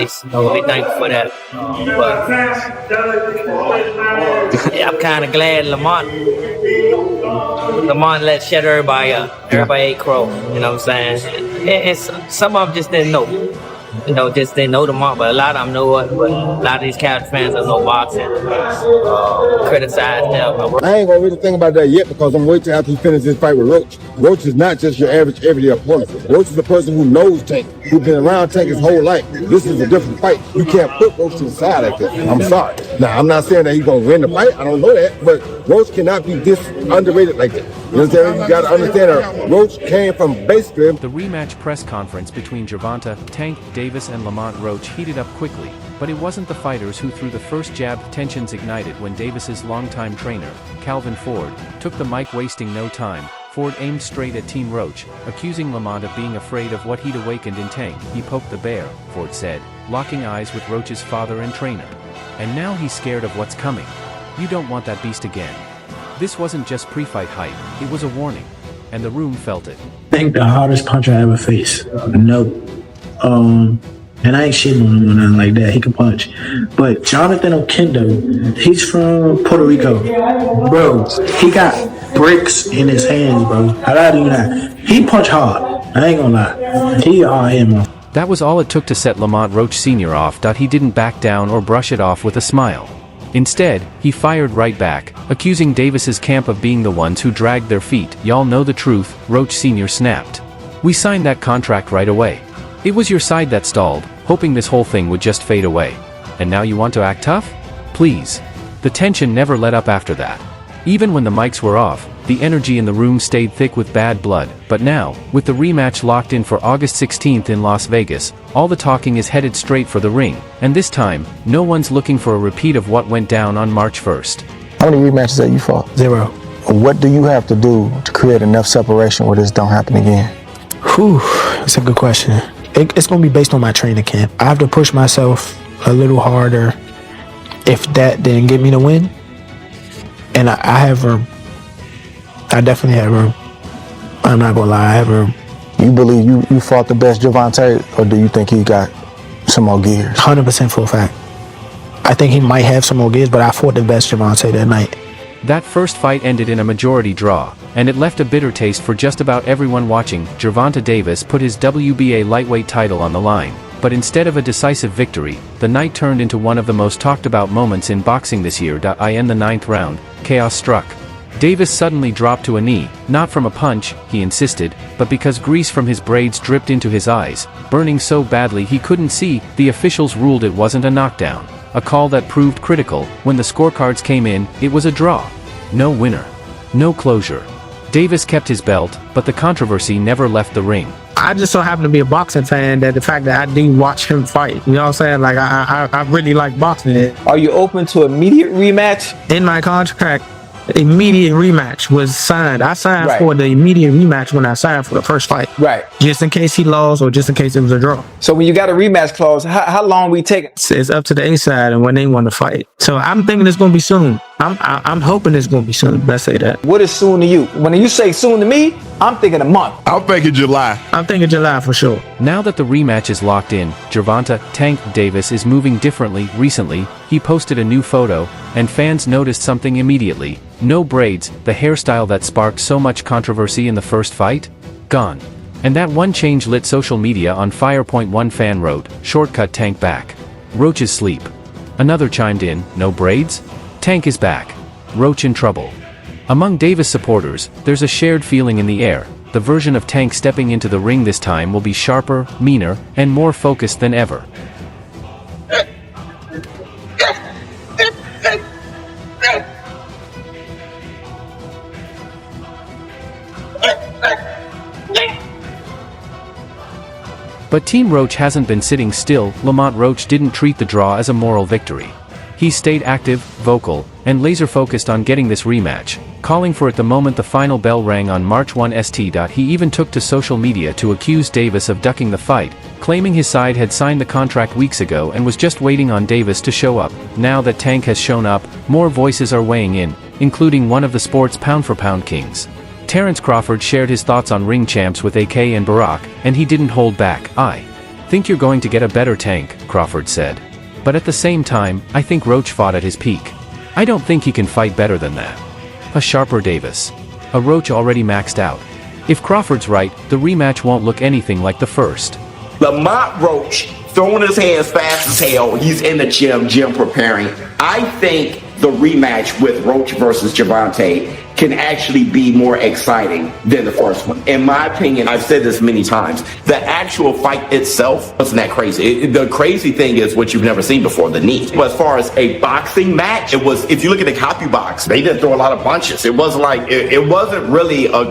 we thankful for that. But yeah, I'm kind of glad Lamont let shut everybody up. Everybody ate crow. You know what I'm saying? It's some of them just didn't know. Just didn't know Lamont, but a lot of them know it. But a lot of these casual fans don't know boxing. Criticize them. I ain't gonna really think about that yet because I'm waiting after he finishes his fight with Roach. Roach is not just your average everyday opponent. Roach is a person who knows Tank, who's been around Tank his whole life. This is a different fight. You can't put Roach to the side like that. I'm sorry. Now, I'm not saying that he's gonna win the fight. I don't know that, but Roach cannot be this underrated like that. You understand? You gotta understand that Roach came from basically. The rematch press conference between Gervonta, Tank Davis and Lamont Roach heated up quickly, but it wasn't the fighters who threw the first jab. Tensions ignited when Davis's longtime trainer, Calvin Ford, took the mic. Wasting no time, Ford aimed straight at Team Roach, accusing Lamont of being afraid of what he'd awakened in Tank. He poked the bear, Ford said, locking eyes with Roach's father and trainer. And now he's scared of what's coming. You don't want that beast again. This wasn't just pre-fight hype, it was a warning. And the room felt it. I think the hardest punch I ever faced. No. And I ain't shitting on him or nothing like that. He can punch. But Jonathan Okendo, he's from Puerto Rico. Bro, he got bricks in his hands, bro. How do you not? He punch hard. I ain't gonna lie. He him. That was all it took to set Lamont Roach Sr. off. He didn't back down or brush it off with a smile. Instead, he fired right back, accusing Davis's camp of being the ones who dragged their feet. Y'all know the truth, Roach Sr. snapped. We signed that contract right away. It was your side that stalled, hoping this whole thing would just fade away. And now you want to act tough? Please. The tension never let up after that. Even when the mics were off, the energy in the room stayed thick with bad blood. But now, with the rematch locked in for August 16th in Las Vegas, all the talking is headed straight for the ring. And this time, no one's looking for a repeat of what went down on March 1st. How many rematches have you fought? 0. What do you have to do to create enough separation where this don't happen again? Whew, that's a good question. It's going to be based on my training camp. I have to push myself a little harder if that didn't get me the win. And I have room. I definitely have room. I'm not going to lie, I have room. You believe you fought the best Gervonta, or do you think he got some more gears? 100% for a fact. I think he might have some more gears, but I fought the best Gervonta that night. That first fight ended in a majority draw, and it left a bitter taste for just about everyone watching. Gervonta Davis put his WBA lightweight title on the line, but instead of a decisive victory, the night turned into one of the most talked about moments in boxing this year. In the 9th round, chaos struck. Davis suddenly dropped to a knee, not from a punch, he insisted, but because grease from his braids dripped into his eyes, burning so badly he couldn't see. The officials ruled it wasn't a knockdown. A call that proved critical. When the scorecards came in, it was a draw. No winner. No closure. Davis kept his belt, but the controversy never left the ring. I just so happen to be a boxing fan that the fact that I do watch him fight, you know what I'm saying? Like, I really like boxing. Are you open to immediate rematch? In my contract, immediate rematch was signed. I signed for the immediate rematch when I signed for the first fight. Right. Just in case he lost or just in case it was a draw. So when you got a rematch clause, how long we take? It's up to the A side and when they want to fight. So I'm thinking it's going to be soon. I'm hoping it's going to be soon. Let's say that. What is soon to you? When you say soon to me, I'm thinking a month. I'm thinking July. I'm thinking July for sure. Now that the rematch is locked in, Gervonta Tank Davis is moving differently. Recently, he posted a new photo, and fans noticed something immediately. No braids, the hairstyle that sparked so much controversy in the first fight? Gone. And that one change lit social media on fire. One fan wrote, "Shortcut Tank back. Roach's sleep." Another chimed in, "No braids? Tank is back. Roach in trouble." Among Davis supporters, there's a shared feeling in the air. The version of Tank stepping into the ring this time will be sharper, meaner, and more focused than ever. But Team Roach hasn't been sitting still. Lamont Roach didn't treat the draw as a moral victory. He stayed active, vocal, and laser-focused on getting this rematch, calling for it the moment the final bell rang on March 1. He even took to social media to accuse Davis of ducking the fight, claiming his side had signed the contract weeks ago and was just waiting on Davis to show up. Now that Tank has shown up, more voices are weighing in, including one of the sport's pound-for-pound kings. Terrence Crawford shared his thoughts on ring champs with AK and Barack, and he didn't hold back. I Think you're going to get a better tank, Crawford said. But at the same time, I think Roach fought at his peak. I don't think he can fight better than that. A sharper Davis. A Roach already maxed out. If Crawford's right, the rematch won't look anything like the first. Lamont Roach throwing his hands fast as hell. He's in the gym preparing. I think the rematch with Roach versus Gervonta can actually be more exciting than the first one. In my opinion, I've said this many times, the actual fight itself wasn't that crazy. The crazy thing is what you've never seen before, the knee. But as far as a boxing match, it was, if you look at the copy box, they didn't throw a lot of punches. It wasn't like, it wasn't really a